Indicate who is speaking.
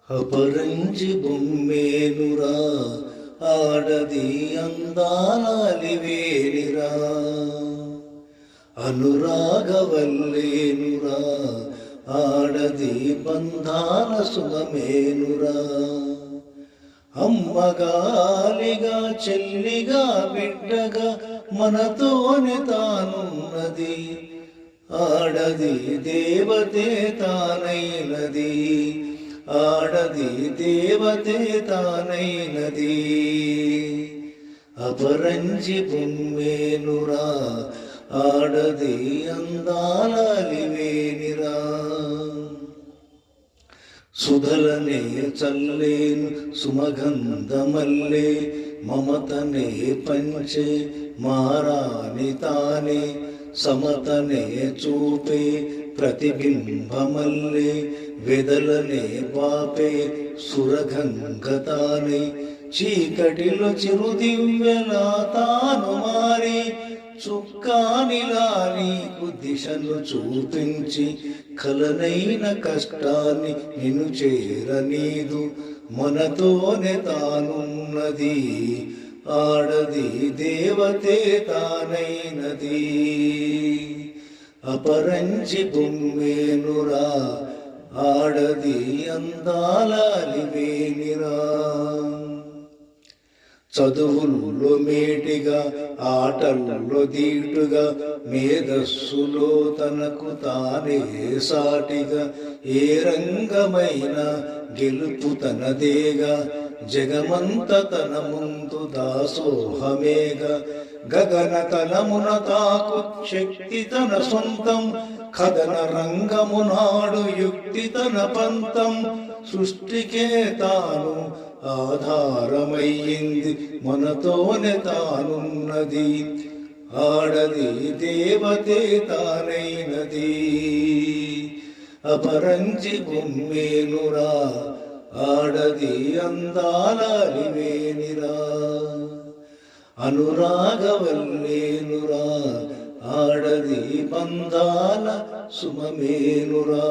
Speaker 1: అపరంజి బొమ్మేనురా ఆడది అందాలివేనిరా అనురాగవల్లేనురా ఆడది బంధాల సుగమేనురా అమ్మగాలిగా చెల్లిగా బిడ్డగా మనతోనే తానున్నది ఆడది దేవతే తానైనది ఆడది దేవతే తానైనది అపరంజి బొమ్మేనురా ఆడది అందాలివేనిరా సుధలనే చల్లేను సుమగంధమల్లే మమతనే పంచే మారాని తానే సమతనే చూపే ప్రతిబింబమల్లే వెదలనే పాపే సురగంగతానే చీకటిలో చిరుదివ్యలా తాను మారి చుక్కానిలా నీకు దిశను చూపించి కలనైన కష్టాన్ని నిన్ను చేరనీదు మనతోనే తానున్నది ఆడది దేవతే తానైనది అపరంజి బొమ్మేనురా ఆడది అందాలివేనిరా చదువుల్లో మేటిగా ఆటల్లో దీటుగా మేధస్సులో తనకు తానే సాటిగా ఏ రంగమైన గెలుపు తనదేగా జగమంత తన ముందు దాసోహమేగా గగన తలమున తాకు శక్తి తన సొంతం కథన రంగమునాడు యుక్తి తన పంతం సృష్టికే తాను ఆధారమయ్యింది మనతోనే తానున్నది ఆడది దేవతే తానైనది అపరంజి బొమ్మేనురా ఆడది అందాలివేనిరా అనురాగవల్లేనురా ఆడది బంధాల సుమమేనురా